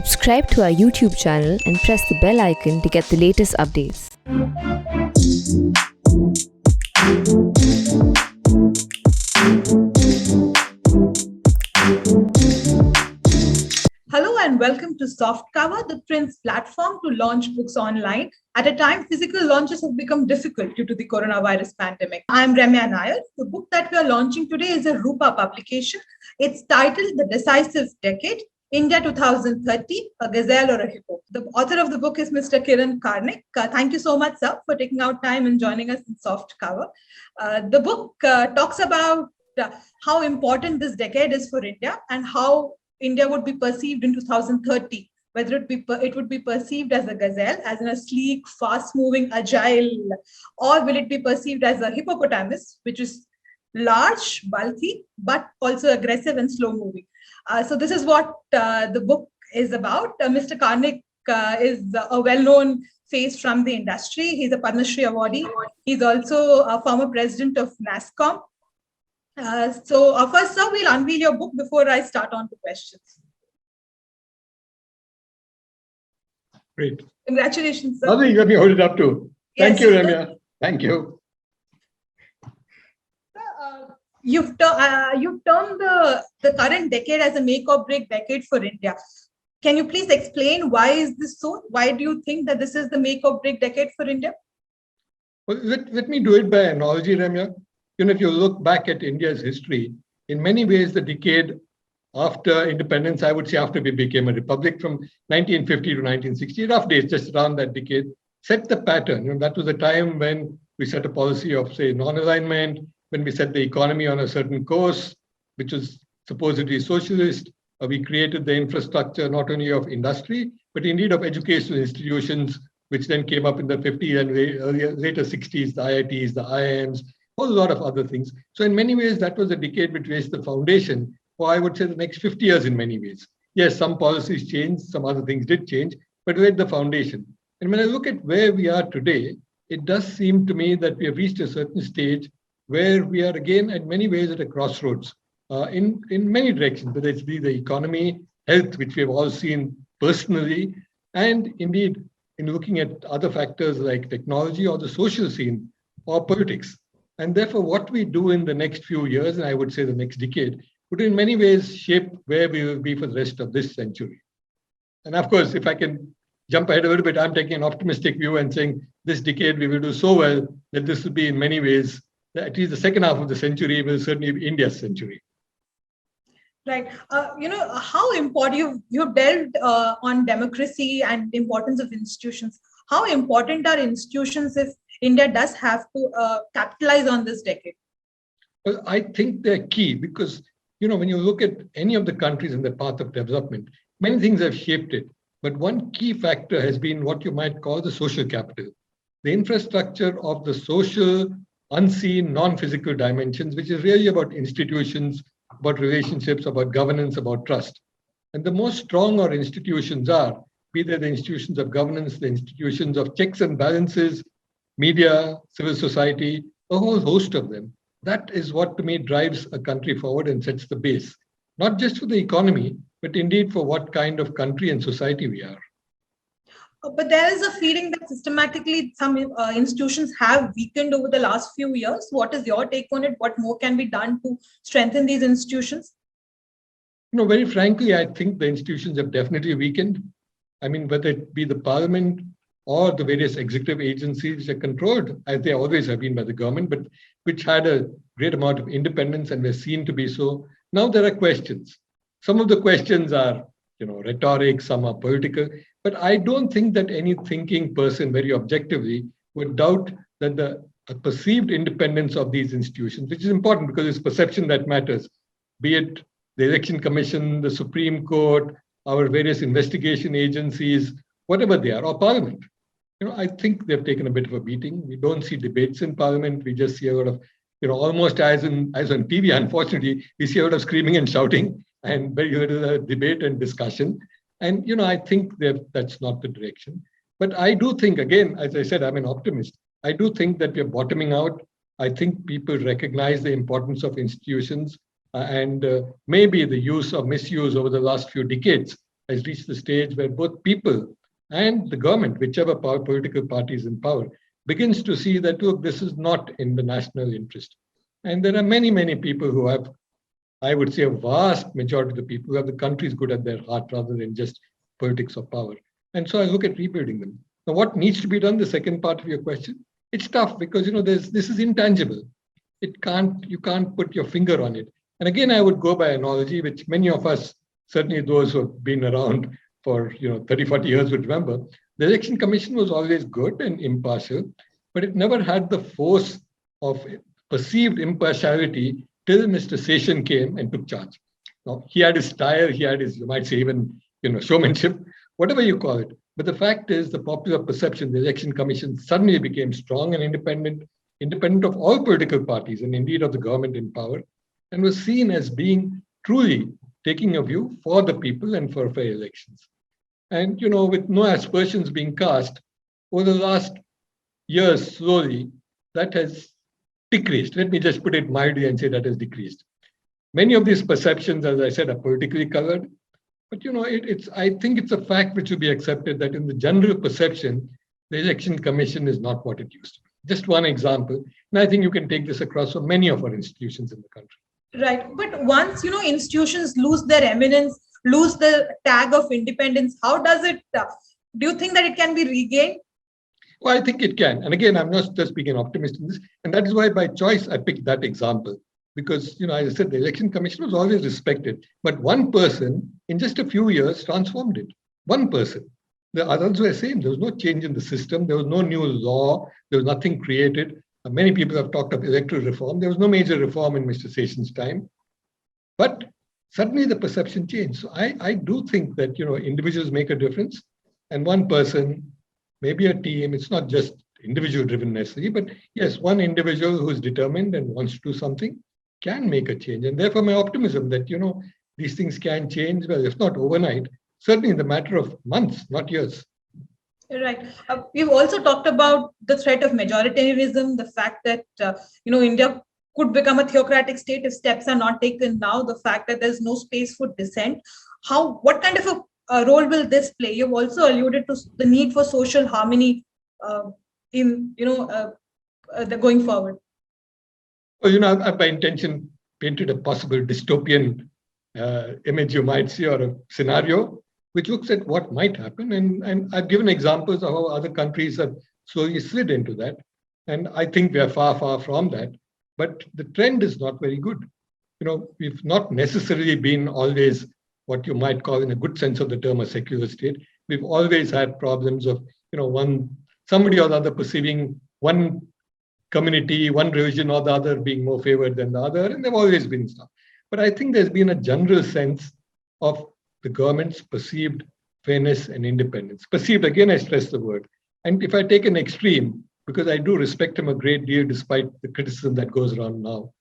Subscribe to our YouTube channel and press the bell icon to get the latest updates. Hello and welcome to Softcover, the print's platform to launch books online. At a time, physical launches have become difficult due to the coronavirus pandemic. I'm Ramya Nair. The book that we are launching today is a Rupa publication. It's titled The Decisive Decade, India 2030, a gazelle or a hippo. The author of the book is Mr. Kiran Karnik. Thank you so much, sir, for taking out time and joining us in Softcover. The book talks about how important this decade is for India and how India would be perceived in 2030, whether it would be perceived as a gazelle, as in a sleek, fast-moving, agile, or will it be perceived as a hippopotamus, which is large, bulky, but also aggressive and slow-moving. So this is what the book is about. Mr. Karnik is a well-known face from the industry. He's a Padma Shri awardee. He's also a former president of NASSCOM. First, sir, we'll unveil your book before I start on to questions. Great. Congratulations, sir. Nothing, let me hold it up too. Thank Yes, you, Ramya. Thank you. You've termed the current decade as a make or break decade for India. Can you please explain why is this so? Why do you think that this is the make or break decade for India? Well, let me do it by analogy, Ramya. If you look back at India's history, in many ways, the decade after independence, I would say after we became a republic from 1950 to 1960, rough days, just around that decade, set the pattern. That was the time when we set a policy of, say, non-alignment, when we set the economy on a certain course, which was supposedly socialist. We created the infrastructure not only of industry, but indeed of educational institutions, which then came up in the 50s and later 60s, the IITs, the IIMs, a whole lot of other things. So in many ways, that was a decade which raised the foundation for, I would say, the next 50 years in many ways. Yes, some policies changed, some other things did change, but laid the foundation. And when I look at where we are today, it does seem to me that we have reached a certain stage where we are again, in many ways, at a crossroads in many directions, whether it's the economy, health, which we have all seen personally, and indeed in looking at other factors like technology or the social scene or politics. And therefore, what we do in the next few years, and I would say the next decade, would in many ways shape where we will be for the rest of this century. And of course, if I can jump ahead a little bit, I'm taking an optimistic view and saying this decade we will do so well that this will be in many ways, at least the second half of the century will certainly be India's century. Right. How important you've delved on democracy and importance of institutions. How important are institutions if India does have to capitalize on this decade? Well, I think they're key because, when you look at any of the countries in the path of development, many things have shaped it. But one key factor has been what you might call the social capital, the infrastructure of the social, unseen, non-physical dimensions, which is really about institutions, about relationships, about governance, about trust. And the more strong our institutions are, be they the institutions of governance, the institutions of checks and balances, media, civil society, a whole host of them. That is what, to me, drives a country forward and sets the base, not just for the economy, but indeed for what kind of country and society we are. But there is a feeling that systematically some institutions have weakened over the last few years. What is your take on it? What more can be done to strengthen these institutions? Very frankly, I think the institutions have definitely weakened. I mean, whether it be the parliament or the various executive agencies which are controlled, as they always have been by the government, but which had a great amount of independence and were seen to be so. Now there are questions. Some of the questions are, rhetoric, some are political, but I don't think that any thinking person very objectively would doubt that the perceived independence of these institutions, which is important because it's perception that matters, be it the Election Commission, the Supreme Court, our various investigation agencies, whatever they are, or Parliament. I think they've taken a bit of a beating. We don't see debates in Parliament. We just see a lot of, almost as on TV, unfortunately, we see a lot of screaming and shouting and very little debate and discussion. And, I think that's not the direction. But I do think, again, as I said, I'm an optimist. I do think that we're bottoming out. I think people recognize the importance of institutions and maybe the use or misuse over the last few decades has reached the stage where both people and the government, whichever political party is in power, begins to see that, look, this is not in the national interest. And there are many, many people who have, I would say, a vast majority of the people who have the country's good at their heart rather than just politics of power. And so I look at rebuilding them. Now, what needs to be done, the second part of your question, it's tough because, this is intangible. You can't put your finger on it. And again, I would go by analogy, which many of us, certainly those who have been around for 30, 40 years would remember. The Election Commission was always good and impartial, but it never had the force of perceived impartiality till Mr. Seshan came and took charge. Now, he had his style, he had his, you might say, even showmanship, whatever you call it. But the fact is, the popular perception, the Election Commission suddenly became strong and independent of all political parties and indeed of the government in power, and was seen as being truly taking a view for the people and for fair elections. And, with no aspersions being cast, over the last years, slowly, that has decreased. Let me just put it mildly and say that has decreased. Many of these perceptions, as I said, are politically colored. But, I think it's a fact which will be accepted that in the general perception, the Election Commission is not what it used to be. Just one example. And I think you can take this across for many of our institutions in the country. Right. But once, institutions lose their eminence, lose the tag of independence, how does it, do you think that it can be regained? Well, I think it can. And again, I'm not just being an optimist in this. And that is why by choice, I picked that example. Because, as I said, the Election Commission was always respected. But one person in just a few years transformed it. One person. The others were the same. There was no change in the system. There was no new law. There was nothing created. Many people have talked of electoral reform. There was no major reform in Mr. Seshan's time. But suddenly the perception changed. So I do think that, individuals make a difference. And one person, maybe a team, it's not just individual driven necessarily, but yes, one individual who's determined and wants to do something can make a change. And therefore my optimism that, these things can change, well, if not overnight, certainly in the matter of months, not years. Right. We've also talked about the threat of majoritarianism, the fact that, India could become a theocratic state if steps are not taken now, the fact that there's no space for dissent. What kind of a role will this play? You've also alluded to the need for social harmony going forward. Well, I've by intention painted a possible dystopian image, you might see, or a scenario which looks at what might happen. And I've given examples of how other countries have slowly slid into that. And I think we are far, far from that. But the trend is not very good. We've not necessarily been always what you might call, in a good sense of the term, a secular state. We've always had problems of, somebody or the other perceiving one community, one religion or the other being more favored than the other. And there've always been stuff. But I think there's been a general sense of the government's perceived fairness and independence. Perceived, again, I stress the word. And if I take an extreme, because I do respect him a great deal despite the criticism that goes around now,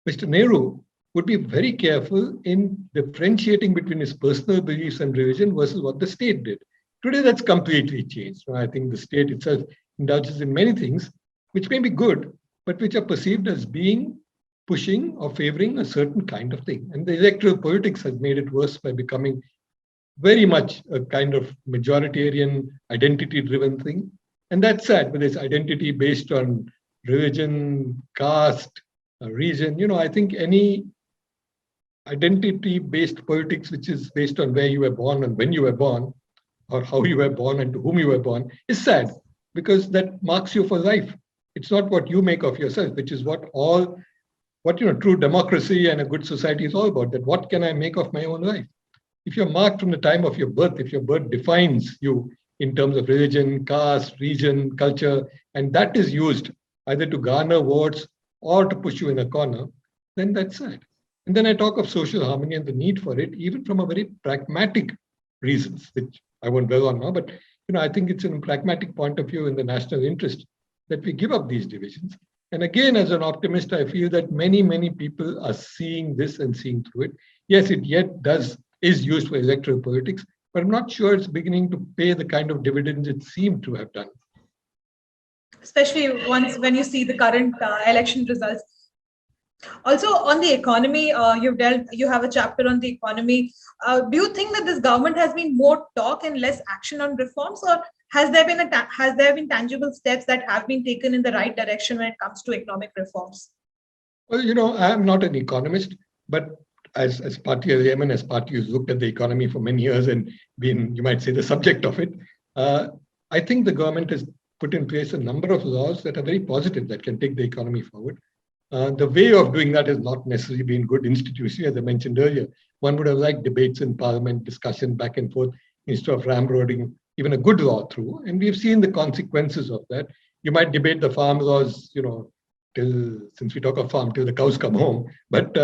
Mr. Nehru would be very careful in differentiating between his personal beliefs and religion versus what the state did. Today, that's completely changed. I think the state itself indulges in many things which may be good, but which are perceived as being pushing or favoring a certain kind of thing. And the electoral politics has made it worse by becoming very much a kind of majoritarian, identity-driven thing. And that's sad, with its identity based on religion, caste, region. I think any identity-based politics, which is based on where you were born and when you were born, or how you were born and to whom you were born, is sad, because that marks you for life. It's not what you make of yourself, which is what true democracy and a good society is all about. That what can I make of my own life? If you're marked from the time of your birth, if your birth defines you in terms of religion, caste, region, culture, and that is used either to garner votes or to push you in a corner, then that's sad. And then I talk of social harmony and the need for it, even from a very pragmatic reasons, which I won't dwell on now, but I think it's in a pragmatic point of view in the national interest that we give up these divisions. And again, as an optimist, I feel that many, many people are seeing this and seeing through it. Yes, it is used for electoral politics, but I'm not sure it's beginning to pay the kind of dividends it seemed to have done. Especially when you see the current election results. Also, on the economy, you have a chapter on the economy. Do you think that this government has been more talk and less action on reforms, or has there been tangible steps that have been taken in the right direction when it comes to economic reforms? Well, I'm not an economist, but as party as Yemen, as party who's looked at the economy for many years and been, you might say, the subject of it, uh, I think the government has put in place a number of laws that are very positive that can take the economy forward. The way of doing that has not necessarily been good institutionally, as I mentioned earlier. One would have liked debates in parliament, discussion back and forth, instead of ramroding even a good law through. And we've seen the consequences of that. You might debate the farm laws, till, since we talk of farm, till the cows come home. But,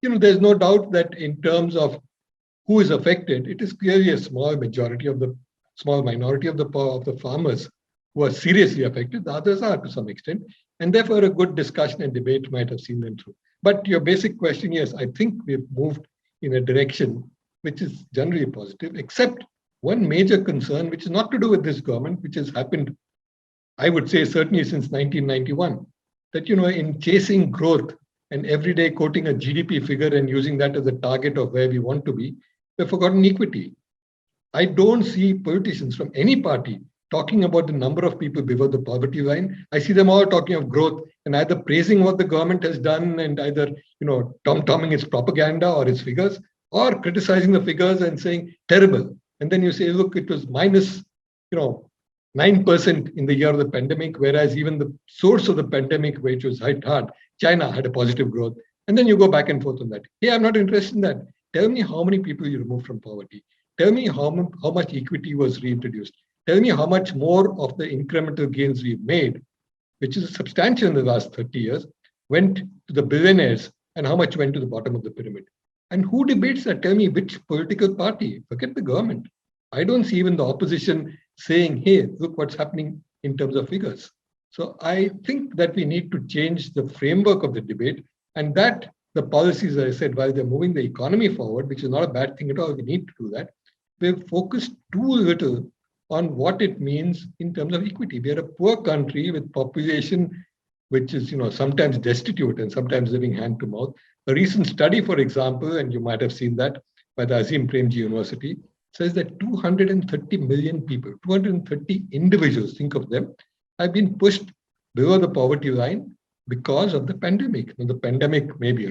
there's no doubt that in terms of who is affected, it is clearly a small minority of the farmers who are seriously affected. The others are to some extent, and therefore a good discussion and debate might have seen them through. But your basic question, yes, I think we've moved in a direction which is generally positive, except one major concern, which is not to do with this government, which has happened, I would say, certainly since 1991, that, in chasing growth and every day quoting a GDP figure and using that as a target of where we want to be, we've forgotten equity. I don't see politicians from any party talking about the number of people below the poverty line. I see them all talking of growth and either praising what the government has done and either, tom-tomming its propaganda or its figures, or criticizing the figures and saying terrible. And then you say, look, it was minus, 9% in the year of the pandemic, whereas even the source of the pandemic, which was hit hard, China had a positive growth. And then you go back and forth on that. Hey, I'm not interested in that. Tell me how many people you removed from poverty. Tell me how much equity was reintroduced. Tell me how much more of the incremental gains we've made, which is substantial in the last 30 years, went to the billionaires and how much went to the bottom of the pyramid. And who debates that? Tell me which political party. Forget the government. I don't see even the opposition saying, hey, look what's happening in terms of figures. So I think that we need to change the framework of the debate, and that the policies, as I said, while they're moving the economy forward, which is not a bad thing at all, we need to do that. We've focused too little on what it means in terms of equity. We are a poor country with population which is, sometimes destitute and sometimes living hand to mouth. A recent study, for example, and you might have seen that by the Azim Premji University, says that 230 million people, 230 individuals, think of them, have been pushed below the poverty line because of the pandemic. Now, the pandemic may be,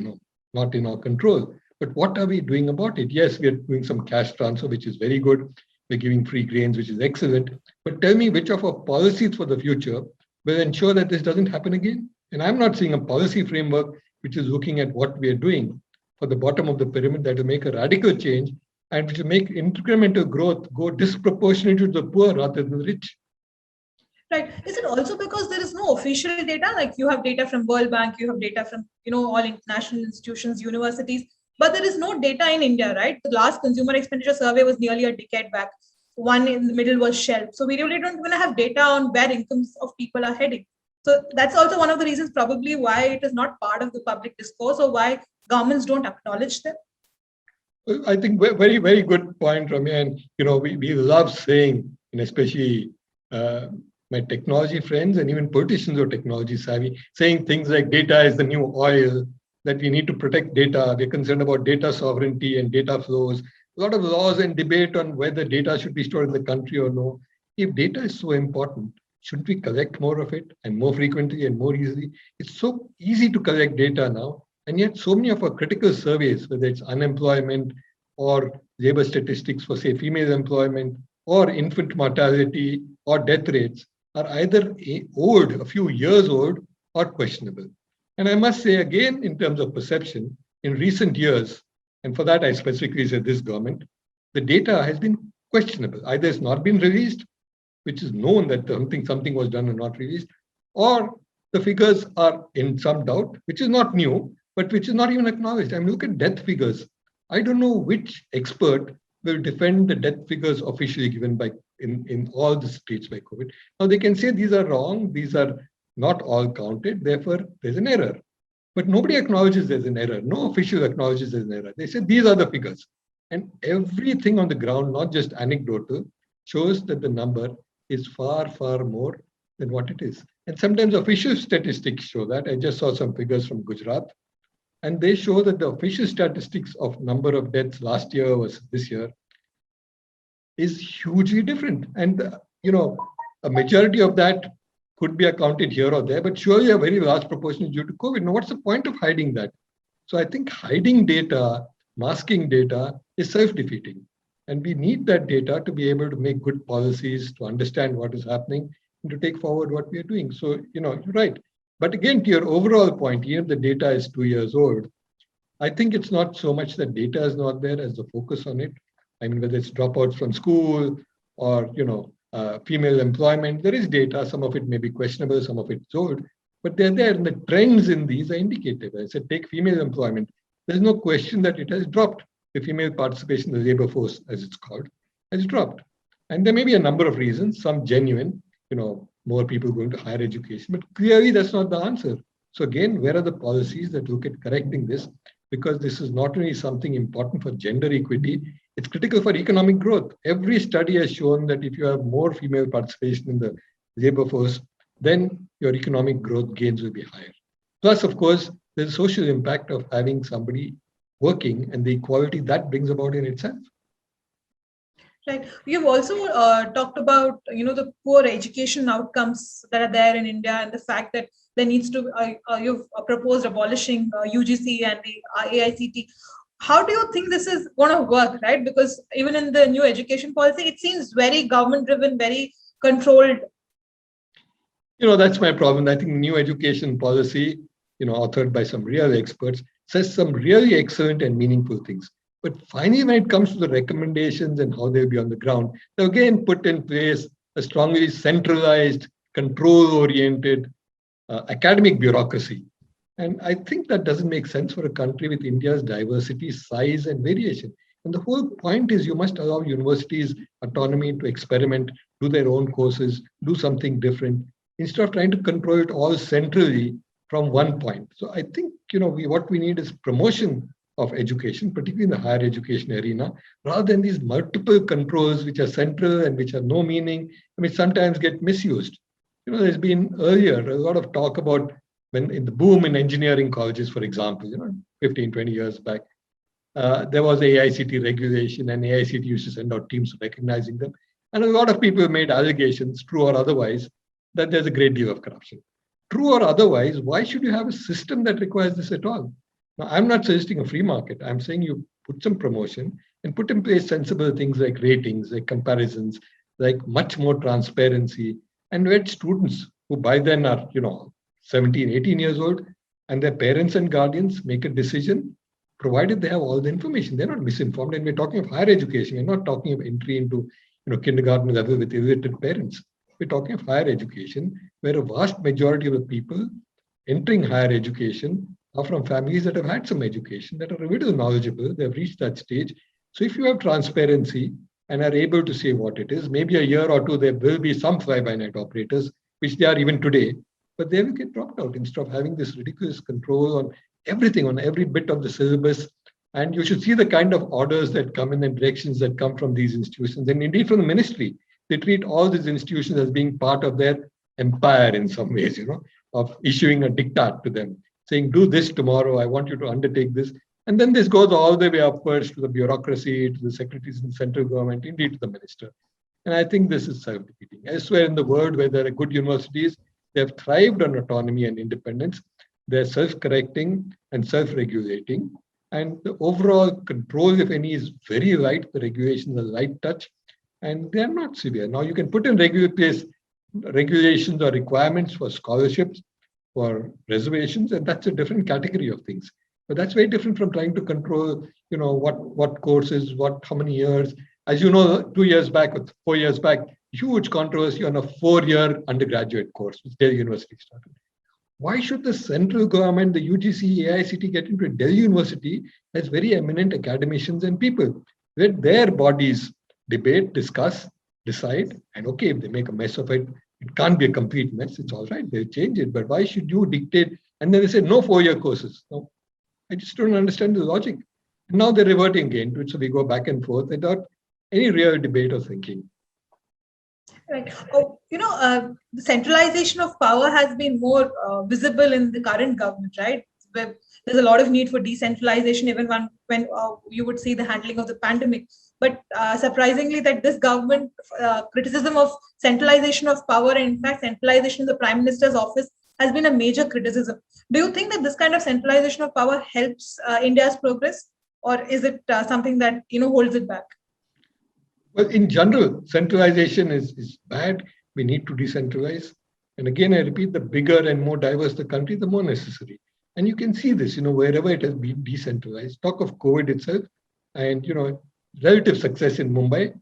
not in our control, but what are we doing about it? Yes, we are doing some cash transfer, which is very good. We're giving free grains, which is excellent. But tell me which of our policies for the future will ensure that this doesn't happen again? And I'm not seeing a policy framework which is looking at what we are doing for the bottom of the pyramid that will make a radical change and which will make incremental growth go disproportionately to the poor rather than the rich. Right. Is it also because there is no official data? Like you have data from World Bank, you have data from, all international institutions, universities, but there is no data in India, right? The last consumer expenditure survey was nearly a decade back. One in the middle was Shell. So we really don't even have data on where incomes of people are heading. So that's also one of the reasons probably why it is not part of the public discourse or why governments don't acknowledge them. I think very, very good point, Ramya. And, we love saying, and especially my technology friends and even politicians who are technology savvy, saying things like data is the new oil, that we need to protect data. We're concerned about data sovereignty and data flows. A lot of laws and debate on whether data should be stored in the country or no. If data is so important, shouldn't we collect more of it and more frequently and more easily? It's so easy to collect data now. And yet so many of our critical surveys, whether it's unemployment or labor statistics for, say, female employment or infant mortality or death rates, are either old, a few years old, or questionable. And I must say again, in terms of perception, in recent years, and for that I specifically said this government, the data has been questionable. Either it's not been released, which is known that something was done and not released, or the figures are in some doubt, which is not new, but which is not even acknowledged. I mean, look at death figures. I don't know which expert will defend the death figures officially given by in all the states by COVID. Now they can say these are wrong, these are not all counted, therefore there's an error. But nobody acknowledges there's an error. No official acknowledges there's an error. They say these are the figures. And everything on the ground, not just anecdotal, shows that the number is far, far more than what it is. And sometimes official statistics show that. I just saw some figures from Gujarat, And they show that the official statistics of number of deaths last year versus this year is hugely different. And, a majority of that could be accounted here or there, but surely a very large proportion is due to COVID. Now, what's the point of hiding that? So I think hiding data, masking data is self-defeating. And we need that data to be able to make good policies, to understand what is happening, and to take forward what we are doing. So, you're right. But again, to your overall point, even if the data is 2 years old, I think it's not so much that data is not there as the focus on it. I mean, whether it's dropouts from school or, female employment, there is data. Some of it may be questionable, some of it's old, but they're there. And the trends in these are indicative. I said, take female employment. There's no question that it has dropped. The female participation in the labor force, as it's called, has dropped. And there may be a number of reasons, some genuine, more people going to higher education, but clearly that's not the answer. So again, where are the policies that look at correcting this? Because this is not only something important for gender equity, it's critical for economic growth. Every study has shown that if you have more female participation in the labor force, then your economic growth gains will be higher. Plus, of course, there's a social impact of having somebody working and the equality that brings about in itself. Right. You've also talked about, the poor education outcomes that are there in India and the fact that there needs to, you've proposed abolishing UGC and the AICT. How do you think this is going to work, right? Because even in the new education policy, it seems very government-driven, very controlled. That's my problem. I think new education policy, authored by some real experts, says some really excellent and meaningful things. But finally, when it comes to the recommendations and how they'll be on the ground, they again put in place a strongly centralized, control-oriented academic bureaucracy. And I think that doesn't make sense for a country with India's diversity, size, and variation. And the whole point is you must allow universities autonomy to experiment, do their own courses, do something different, instead of trying to control it all centrally from one point. So I think, what we need is promotion of education, particularly in the higher education arena, rather than these multiple controls which are central and which have no meaning, and which sometimes get misused. There's been earlier a lot of talk about when in the boom in engineering colleges, for example, 15, 20 years back, there was AICT regulation and AICT used to send out teams recognizing them. And a lot of people made allegations, true or otherwise, that there's a great deal of corruption. True or otherwise, why should you have a system that requires this at all? Now, I'm not suggesting a free market. I'm saying you put some promotion and put in place sensible things like ratings, like comparisons, like much more transparency, and let students who by then are, 17, 18 years old, and their parents and guardians make a decision, provided they have all the information. They're not misinformed. And we're talking of higher education. We're not talking of entry into, kindergarten level with illiterate parents. We're talking of higher education, where a vast majority of the people entering higher education are from families that have had some education, that are a little knowledgeable, they've reached that stage. So if you have transparency and are able to say what it is, maybe a year or two, there will be some fly-by-night operators, which they are even today, but they will get dropped out instead of having this ridiculous control on everything, on every bit of the syllabus. And you should see the kind of orders that come in and directions that come from these institutions, and indeed from the ministry. They treat all these institutions as being part of their empire in some ways, of issuing a diktat to them, saying, do this tomorrow, I want you to undertake this. And then this goes all the way upwards to the bureaucracy, to the secretaries in the central government, indeed to the minister. And I think this is self-defeating. Elsewhere in the world where there are good universities, they have thrived on autonomy and independence. They're self-correcting and self-regulating. And the overall control, if any, is very light. The regulations are light touch, and they're not severe. Now, you can put in regulations or requirements for scholarships, for reservations, and that's a different category of things. But that's very different from trying to control, what courses, how many years. As you know, 2 years back or 4 years back, huge controversy on a 4-year undergraduate course, which Delhi University started. Why should the central government, the UGC, AICT, get into a Delhi University as very eminent academicians and people? Let their bodies debate, discuss, decide, and okay, if they make a mess of it, it can't be a complete mess. It's all right, they'll change it. But why should you dictate? And then they say, no 4-year courses. No, I just don't understand the logic. And now they're reverting again to it. So we go back and forth without any real debate or thinking. Right. The centralization of power has been more visible in the current government, right? where there's a lot of need for decentralization, even when you would see the handling of the pandemic. But surprisingly, that this government criticism of centralization of power, and in fact centralization in the Prime Minister's office, has been a major criticism. Do you think that this kind of centralization of power helps India's progress, or is it something that holds it back? Well, in general, centralization is bad. We need to decentralize. And again, I repeat, the bigger and more diverse the country, the more necessary. And you can see this, wherever it has been decentralized. Talk of COVID itself and, relative success in Mumbai.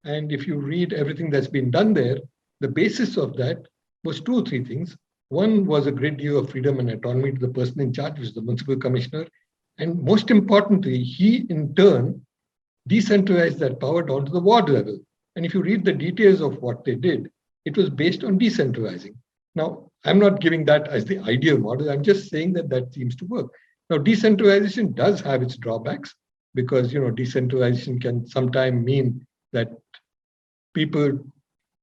And if you read everything that's been done there, the basis of that was 2 or 3 things. One was a great deal of freedom and autonomy to the person in charge, which is the municipal commissioner. And most importantly, he in turn decentralized that power down to the ward level. And if you read the details of what they did, it was based on decentralizing. Now, I'm not giving that as the ideal model. I'm just saying that seems to work. Now, decentralization does have its drawbacks because, decentralization can sometimes mean that people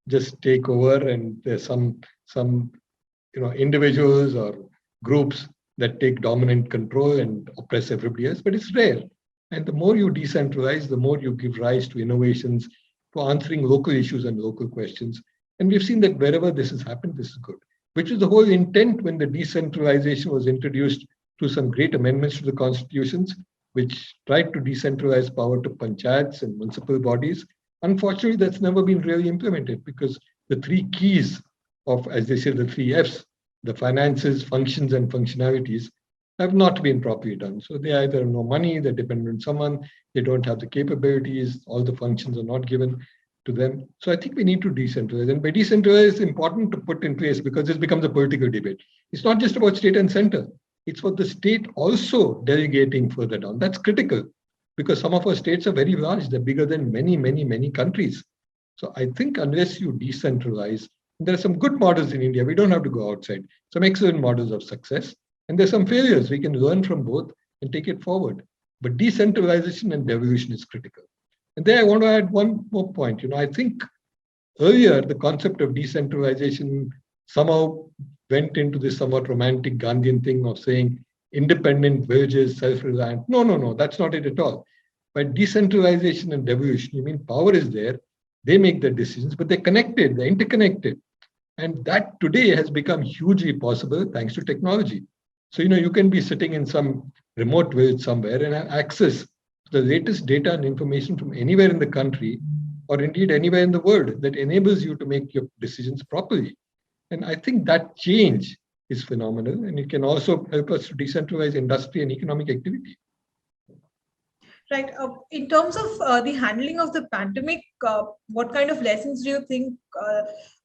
just take over and there's some individuals or groups that take dominant control and oppress everybody else, but it's rare. And the more you decentralize, the more you give rise to innovations, to answering local issues and local questions. And we've seen that wherever this has happened, this is good, which is the whole intent when the decentralization was introduced through some great amendments to the constitutions, which tried to decentralize power to panchayats and municipal bodies. Unfortunately, that's never been really implemented because the 3 keys of, as they say, the 3 Fs, the finances, functions, and functionalities, have not been properly done. So they either have no money, they're dependent on someone, they don't have the capabilities, all the functions are not given to them. So I think we need to decentralize. And by decentralize, it's important to put in place because this becomes a political debate. It's not just about state and center. It's for the state also delegating further down. That's critical because some of our states are very large. They're bigger than many, many, many countries. So I think unless you decentralize, there are some good models in India. We don't have to go outside. Some excellent models of success. And there's some failures. We can learn from both and take it forward. But decentralization and devolution is critical. And there I want to add one more point. I think earlier the concept of decentralization somehow went into this somewhat romantic Gandhian thing of saying independent villages, self-reliant. No, that's not it at all. By decentralization and devolution, you mean power is there, they make the decisions, but they're connected, they're interconnected. And that today has become hugely possible thanks to technology. So, you can be sitting in some remote village somewhere and have access to the latest data and information from anywhere in the country, or indeed anywhere in the world, that enables you to make your decisions properly. And I think that change is phenomenal, and it can also help us to decentralize industry and economic activity. Right. In terms of the handling of the pandemic, what kind of lessons do you think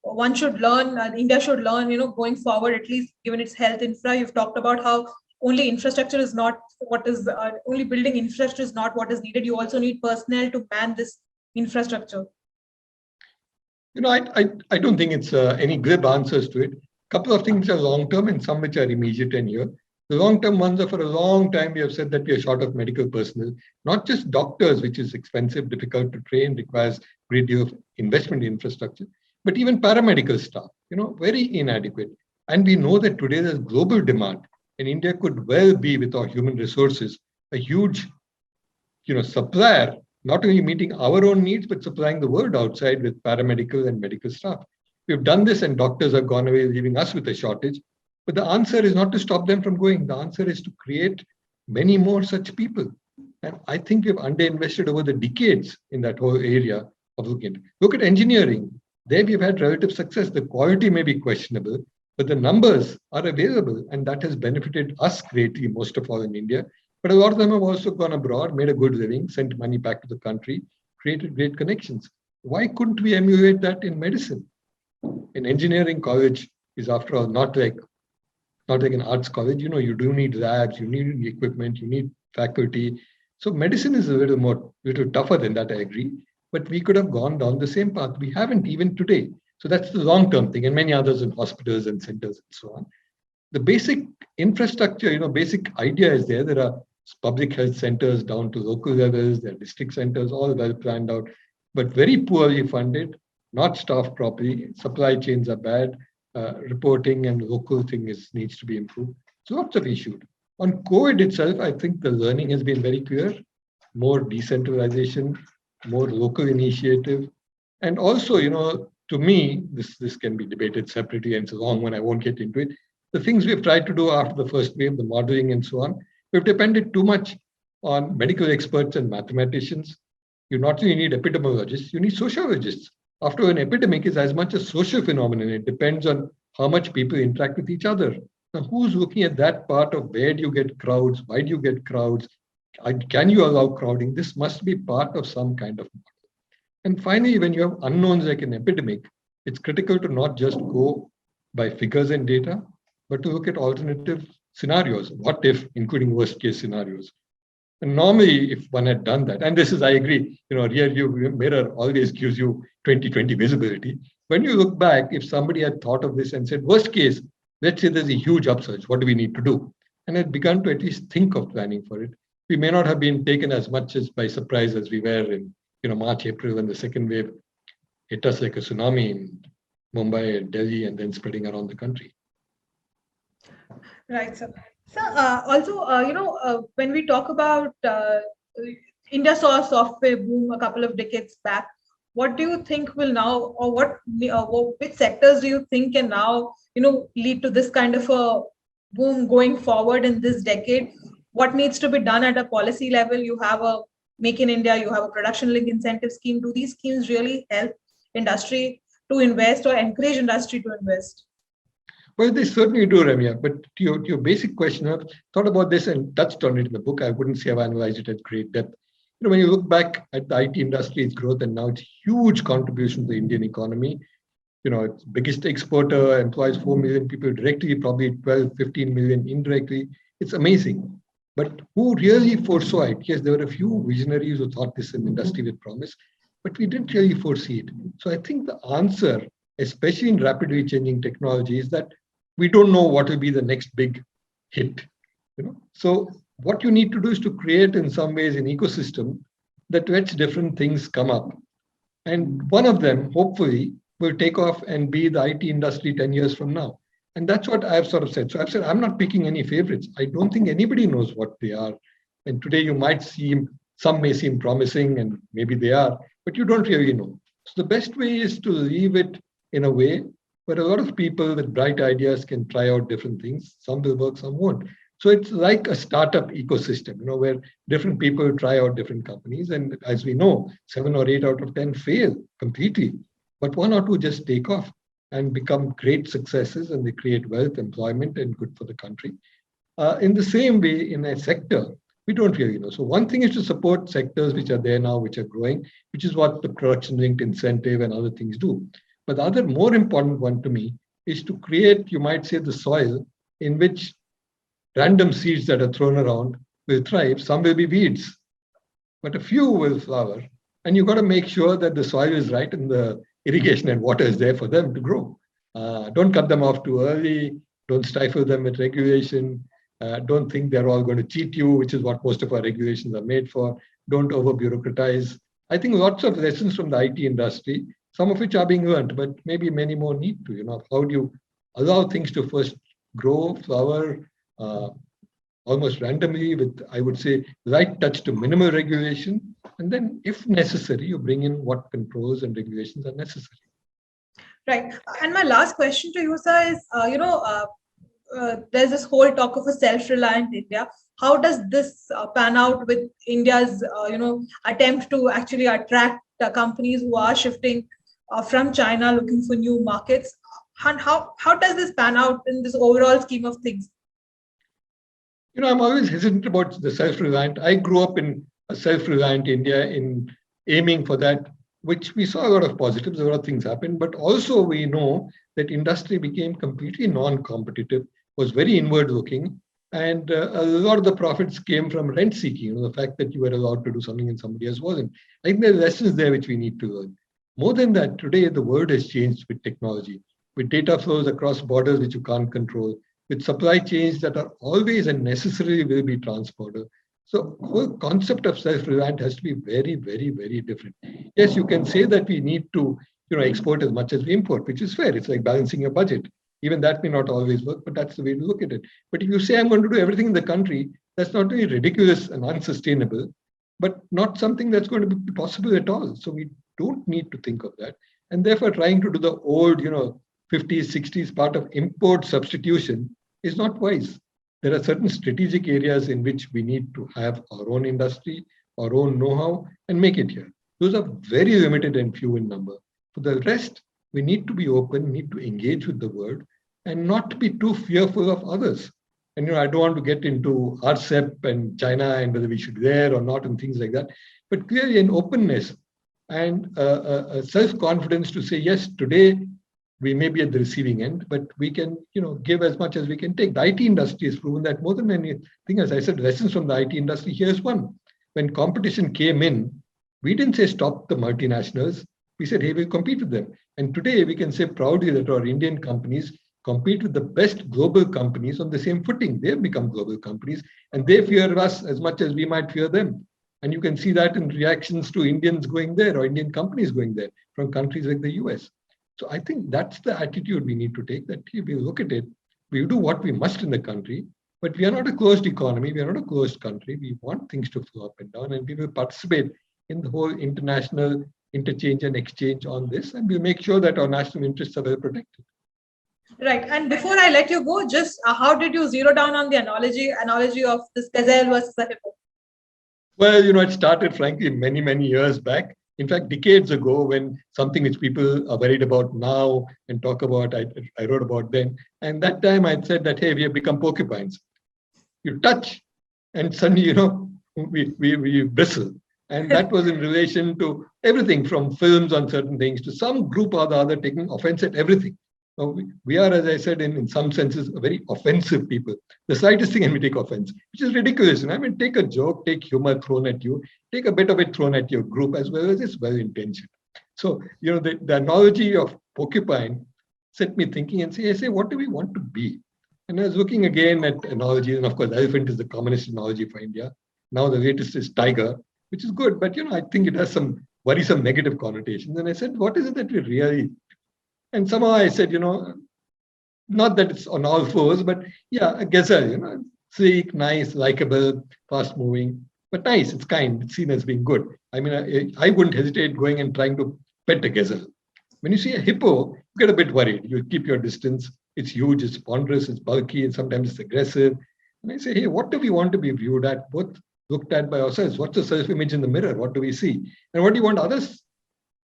one should learn, India should learn, going forward, at least given its health infra? You've talked about how only infrastructure is not what is, only building infrastructure is not what is needed. You also need personnel to man this infrastructure. I don't think it's any glib answers to it. A couple of things are long-term and some which are immediate and here. The long-term ones are for a long time, we have said that we are short of medical personnel, not just doctors, which is expensive, difficult to train, requires a great deal of investment in infrastructure, but even paramedical staff, very inadequate. And we know that today there's global demand, and India could well be, with our human resources, a huge, supplier, not only meeting our own needs, but supplying the world outside with paramedical and medical staff. We've done this and doctors have gone away, leaving us with a shortage. But the answer is not to stop them from going. The answer is to create many more such people. And I think we've underinvested over the decades in that whole area of looking at. Look at engineering. There we've had relative success. The quality may be questionable, but the numbers are available. And that has benefited us greatly, most of all in India. But a lot of them have also gone abroad, made a good living, sent money back to the country, created great connections. Why couldn't we emulate that in medicine? An engineering college is, after all, not like an arts college. You do need labs, you need equipment, you need faculty. So medicine is a little tougher than that, I agree. But we could have gone down the same path. We haven't even today. So that's the long-term thing, and many others in hospitals and centers and so on. The basic infrastructure, basic idea is there. There are public health centers down to local levels, there are district centers, all well planned out, but very poorly funded, not staffed properly. Supply chains are bad. Reporting and local thing needs to be improved. So lots of issues. On COVID itself, I think the learning has been very clear, more decentralization, more local initiative. And also, to me, this can be debated separately and it's a long one, I won't get into it. The things we've tried to do after the first wave, the modeling and so on, we've depended too much on medical experts and mathematicians. You not only need epidemiologists, you need sociologists. After an epidemic is as much a social phenomenon. It depends on how much people interact with each other. Now, who's looking at that part of where do you get crowds? Why do you get crowds? Can you allow crowding? This must be part of some kind of model. And finally, when you have unknowns like an epidemic, it's critical to not just go by figures and data, but to look at alternative scenarios. What if, including worst case scenarios? And normally, if one had done that, and this is, I agree, rear view mirror always gives you 20/20 visibility. When you look back, if somebody had thought of this and said, worst case, let's say there's a huge upsurge, what do we need to do? And had begun to at least think of planning for it, we may not have been taken as much as by surprise as we were in March, April, when the second wave hit us like a tsunami in Mumbai and Delhi and then spreading around the country. Right, sir. So also, when we talk about India saw a software boom a couple of decades back. What do you think will now, or which sectors do you think can now, lead to this kind of a boom going forward in this decade? What needs to be done at a policy level? You have a Make in India, you have a production link incentive scheme. Do these schemes really help industry to invest or encourage industry to invest? Well, they certainly do, Ramya. But to your basic question, I've thought about this and touched on it in the book. I wouldn't say I've analyzed it at great depth. When you look back at the IT industry, its growth, and now its huge contribution to the Indian economy, its biggest exporter, employs 4 million people directly, probably 12, 15 million indirectly. It's amazing. But who really foresaw it? Yes, there were a few visionaries who thought this an industry with promise, but we didn't really foresee it. So I think the answer, especially in rapidly changing technology, is that we don't know what will be the next big hit. So what you need to do is to create, in some ways, an ecosystem that lets different things come up. And one of them, hopefully, will take off and be the IT industry 10 years from now. And that's what I've sort of said. So I've said, I'm not picking any favorites. I don't think anybody knows what they are. And today you might some may seem promising, and maybe they are, but you don't really know. So the best way is to leave it in a way where a lot of people with bright ideas can try out different things. Some will work, some won't. So it's like a startup ecosystem, where different people try out different companies. And as we know, 7 or 8 out of 10 fail completely, but 1 or 2 just take off and become great successes, and they create wealth, employment, and good for the country. In the same way, in a sector, we don't really know. So one thing is to support sectors which are there now, which are growing, which is what the production-linked incentive and other things do. But the other more important one to me is to create, you might say, the soil in which random seeds that are thrown around will thrive. Some will be weeds, but a few will flower. And you've got to make sure that the soil is right and the irrigation and water is there for them to grow. Don't cut them off too early. Don't stifle them with regulation. Don't think they're all going to cheat you, which is what most of our regulations are made for. Don't over-bureaucratize. I think lots of lessons from the IT industry, some of which are being learned, but maybe many more need to. How do you allow things to first grow, flower, almost randomly with, I would say, light touch to minimal regulation. And then if necessary, you bring in what controls and regulations are necessary. Right. And my last question to you, sir, is, there's this whole talk of a self-reliant India. How does this pan out with India's, attempt to actually attract companies who are shifting from China, looking for new markets? And how does this pan out in this overall scheme of things? I'm always hesitant about the self-reliant. I grew up in a self-reliant India in aiming for that, which we saw a lot of positives, a lot of things happened, but also we know that industry became completely non-competitive, was very inward-looking, and a lot of the profits came from rent-seeking, the fact that you were allowed to do something and somebody else wasn't. I think there are lessons there which we need to learn. More than that, today the world has changed with technology, with data flows across borders which you can't control, with supply chains that are always and necessarily will be transborder. So the whole concept of self-reliant has to be very, very, very different. Yes, you can say that we need to export as much as we import, which is fair. It's like balancing your budget. Even that may not always work, but that's the way to look at it. But if you say I'm going to do everything in the country, that's not only ridiculous and unsustainable, but not something that's going to be possible at all. So we don't need to think of that. And therefore, trying to do the old, 50s, 60s part of import substitution is not wise. There are certain strategic areas in which we need to have our own industry, our own know-how, and make it here. Those are very limited and few in number. For the rest, we need to be open, need to engage with the world, and not be too fearful of others. And I don't want to get into RCEP and China and whether we should be there or not and things like that. But clearly an openness and a self-confidence to say, yes, today we may be at the receiving end, but we can, give as much as we can take. The IT industry has proven that more than anything. As I said, lessons from the IT industry. Here's one. When competition came in, we didn't say stop the multinationals. We said, hey, we'll compete with them. And today we can say proudly that our Indian companies compete with the best global companies on the same footing. They've become global companies and they fear us as much as we might fear them. And you can see that in reactions to Indians going there or Indian companies going there from countries like the US. So I think that's the attitude we need to take, that if we look at it, we do what we must in the country, but we are not a closed economy. We are not a closed country. We want things to flow up and down, and we will participate in the whole international interchange and exchange on this, and we'll make sure that our national interests are well protected. Right. And before I let you go, just how did you zero down on the analogy of this gazelle versus a hippo? Well, it started, frankly, many, many years back. In fact, decades ago, when something which people are worried about now and talk about, I wrote about then. And that time I said that, hey, we have become porcupines. You touch and suddenly, we bristle. And that was in relation to everything from films on certain things to some group or the other taking offense at everything. Now, we are, as I said, in some senses, a very offensive people. The slightest thing and we take offense, which is ridiculous. Take a joke, take humor thrown at you, take a bit of it thrown at your group as well as it's well-intentioned. So, the analogy of porcupine set me thinking and say, what do we want to be? And I was looking again at analogies, and of course, elephant is the commonest analogy for India. Now the latest is tiger, which is good, but I think it has some worrisome negative connotations. And I said, what is it that we really? And somehow I said, not that it's on all fours, but yeah, a gazelle, sleek, nice, likable, fast moving, but nice, it's kind, it's seen as being good. I wouldn't hesitate going and trying to pet a gazelle. When you see a hippo, you get a bit worried. You keep your distance. It's huge, it's ponderous, it's bulky, and sometimes it's aggressive. And I say, hey, what do we want to be viewed at, both looked at by ourselves? What's the self-image in the mirror? What do we see? And what do you want others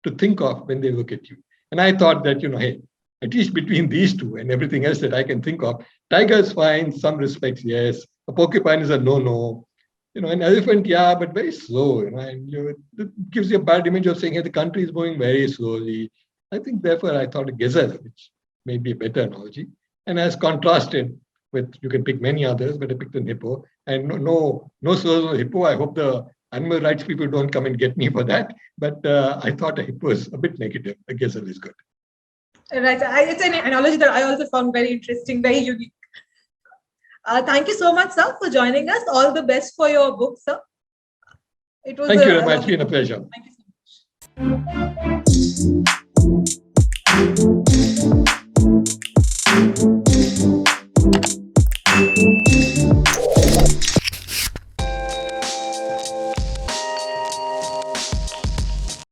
to think of when they look at you? And I thought that, hey, at least between these two and everything else that I can think of, tiger's fine, some respects, yes. A porcupine is a no-no. An elephant, yeah, but very slow. And it gives you a bad image of saying, hey, the country is moving very slowly. I think, therefore, I thought a gazelle, which may be a better analogy, and as contrasted with, you can pick many others, but I picked a hippo. And no slow hippo. I hope the animal rights people don't come and get me for that. But I thought a hippo is a bit negative. A gazelle is good. Right. It's an analogy that I also found very interesting, very unique. Thank you so much, sir, for joining us. All the best for your book, sir. Thank you very much. It's been a pleasure. Thank you so much.